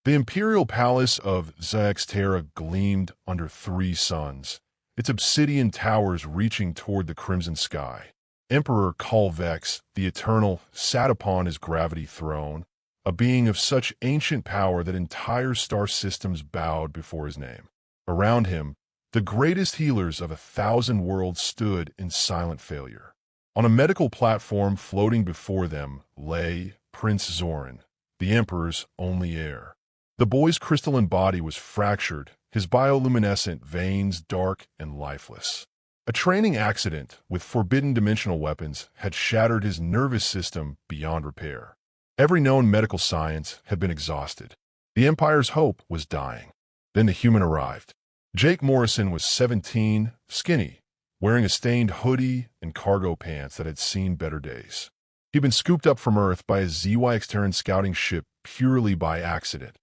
The Imperial Palace of Zyx'terra gleamed under three suns, its obsidian towers reaching toward the crimson sky. Emperor Calvex, the Eternal, sat upon his gravity throne, a being of such ancient power that entire star systems bowed before his name. Around him, the greatest healers of 1,000 worlds stood in silent failure. On a medical platform floating before them lay Prince Zoran, the Emperor's only heir. The boy's crystalline body was fractured, his bioluminescent veins dark and lifeless. A training accident with forbidden dimensional weapons had shattered his nervous system beyond repair. Every known medical science had been exhausted. The Empire's hope was dying. Then the human arrived. Jake Morrison was 17, skinny, wearing a stained hoodie and cargo pants that had seen better days. He'd been scooped up from Earth by a Zyx'terran scouting ship purely by accident,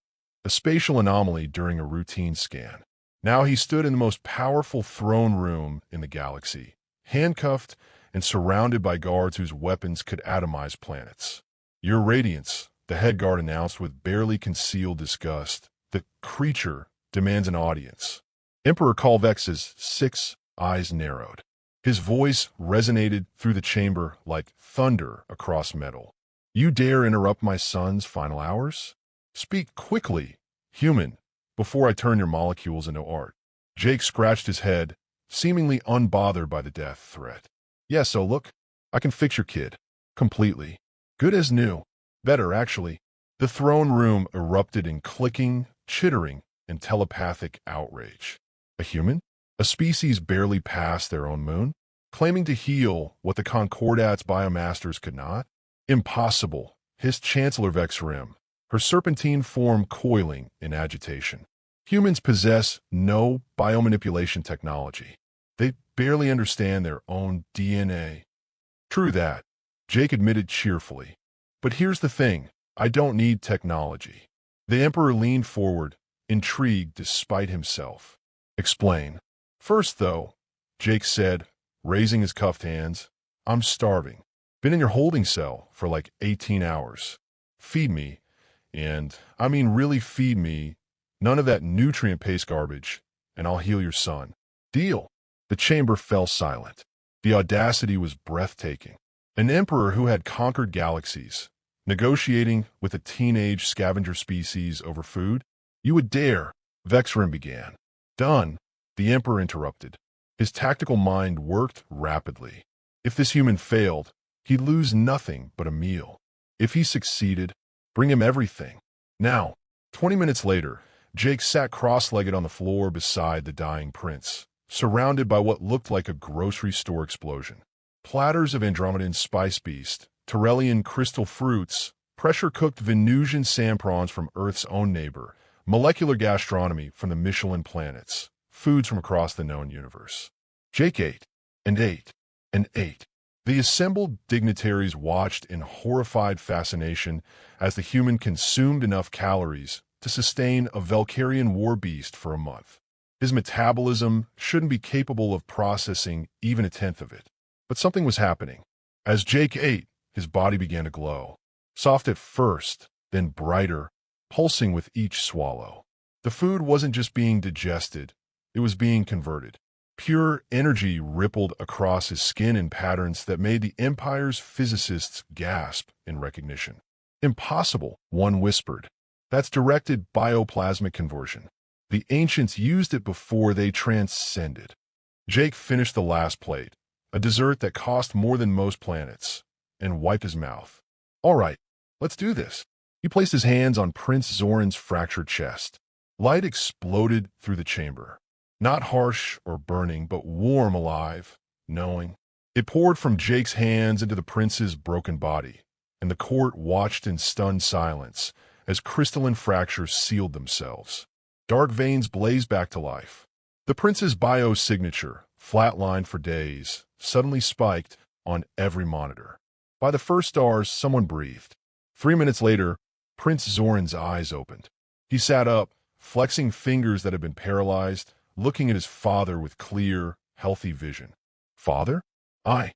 a spatial anomaly during a routine scan. Now he stood in the most powerful throne room in the galaxy, handcuffed and surrounded by guards whose weapons could atomize planets. "Your Radiance," the head guard announced with barely concealed disgust. "The creature demands an audience." Emperor Calvex's 6 eyes narrowed. His voice resonated through the chamber like thunder across metal. "You dare interrupt my son's final hours? Speak quickly, human, before I turn your molecules into art." Jake scratched his head, seemingly unbothered by the death threat. "Yeah, so look, I can fix your kid. Completely. Good as new. Better, actually." The throne room erupted in clicking, chittering, and telepathic outrage. A human? A species barely past their own moon? Claiming to heal what the Concordat's biomasters could not? Impossible, hissed Chancellor Vexrim, her serpentine form coiling in agitation. Humans possess no biomanipulation technology. They barely understand their own DNA. True that, Jake admitted cheerfully. But here's the thing, I don't need technology. The Emperor leaned forward, intrigued despite himself. "Explain." "First, though," Jake said, raising his cuffed hands, "I'm starving. Been in your holding cell for like 18 hours. Feed me, and I mean really feed me, none of that nutrient-paste garbage, and I'll heal your son. Deal." The chamber fell silent. The audacity was breathtaking. An emperor who had conquered galaxies, negotiating with a teenage scavenger species over food? "You would dare," Vexrim began. "Done," the emperor interrupted. His tactical mind worked rapidly. If this human failed, he'd lose nothing but a meal. If he succeeded, bring him everything. Now, 20 minutes later, Jake sat cross-legged on the floor beside the dying prince, surrounded by what looked like a grocery store explosion. Platters of Andromedan spice beast, Tyrellian crystal fruits, pressure-cooked Venusian sand prawns from Earth's own neighbor, molecular gastronomy from the Michelin planets, foods from across the known universe. Jake ate, and ate, and ate. The assembled dignitaries watched in horrified fascination as the human consumed enough calories to sustain a Valkyrian war beast for a month. His metabolism shouldn't be capable of processing even a tenth of it. But something was happening. As Jake ate, his body began to glow. Soft at first, then brighter, pulsing with each swallow. The food wasn't just being digested, it was being converted. Pure energy rippled across his skin in patterns that made the Empire's physicists gasp in recognition. "Impossible," one whispered. "That's directed bioplasmic conversion. The ancients used it before they transcended." Jake finished the last plate, a dessert that cost more than most planets, and wiped his mouth. "All right, let's do this." He placed his hands on Prince Zoran's fractured chest. Light exploded through the chamber. Not harsh or burning, but warm, alive, knowing. It poured from Jake's hands into the prince's broken body, and the court watched in stunned silence as crystalline fractures sealed themselves. Dark veins blazed back to life. The prince's biosignature, flatlined for days, suddenly spiked on every monitor. By the first stars, someone breathed. 3 minutes later, Prince Zoran's eyes opened. He sat up, flexing fingers that had been paralyzed, looking at his father with clear, healthy vision. "Father? I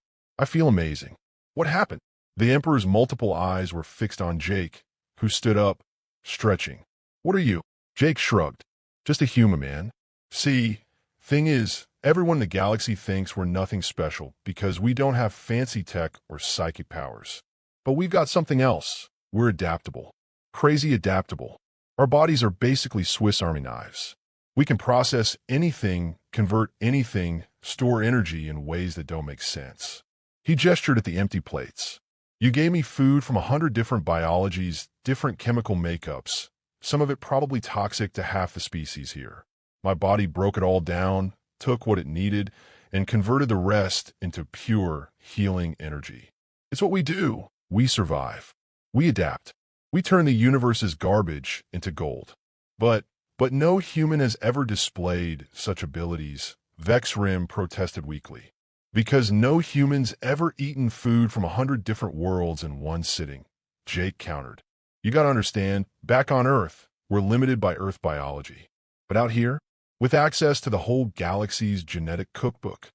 feel amazing. What happened?" The Emperor's multiple eyes were fixed on Jake, who stood up, stretching. What are you? Jake shrugged. Just a human, man. See, thing is, everyone in the galaxy thinks we're nothing special because we don't have fancy tech or psychic powers. But we've got something else. We're adaptable. Crazy adaptable. Our bodies are basically Swiss Army knives. We can process anything, convert anything, store energy in ways that don't make sense. He gestured at the empty plates. You gave me food from 100 different biologies, different chemical makeups, some of it probably toxic to half the species here. My body broke it all down, took what it needed, and converted the rest into pure, healing energy. It's what we do. We survive. We adapt. We turn the universe's garbage into gold. But no human has ever displayed such abilities, Vexrim protested weakly. Because no human's ever eaten food from 100 different worlds in one sitting, Jake countered. You gotta understand, back on Earth, we're limited by Earth biology. But out here, with access to the whole galaxy's genetic cookbook.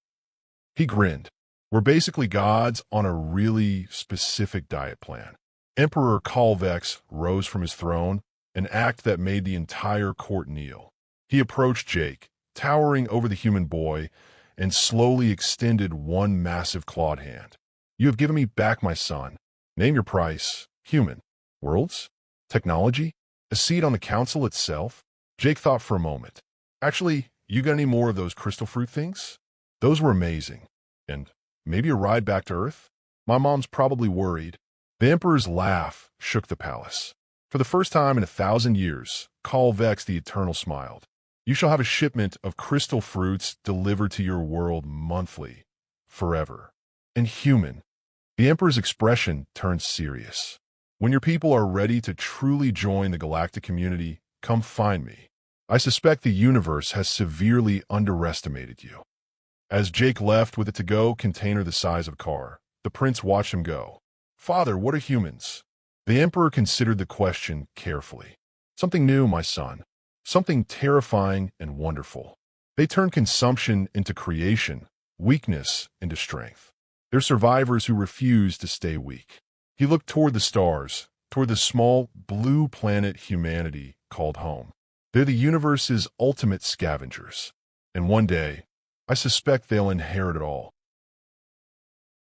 He grinned. We're basically gods on a really specific diet plan. Emperor Kalvex rose from his throne, an act that made the entire court kneel. He approached Jake, towering over the human boy, and slowly extended one massive clawed hand. You have given me back my son. Name your price. Human. Worlds? Technology? A seat on the council itself? Jake thought for a moment. Actually, you got any more of those crystal fruit things? Those were amazing. And maybe a ride back to Earth? My mom's probably worried. The Emperor's laugh shook the palace. For the first time in 1,000 years, Kalvex the Eternal smiled. You shall have a shipment of crystal fruits delivered to your world monthly, forever. And human. The Emperor's expression turned serious. When your people are ready to truly join the galactic community, come find me. I suspect the universe has severely underestimated you. As Jake left with a to-go container the size of a car, the prince watched him go. Father, what are humans? The Emperor considered the question carefully. Something new, my son. Something terrifying and wonderful. They turn consumption into creation, weakness into strength. They're survivors who refuse to stay weak. He looked toward the stars, toward the small blue planet humanity called home. They're the universe's ultimate scavengers. And one day, I suspect they'll inherit it all.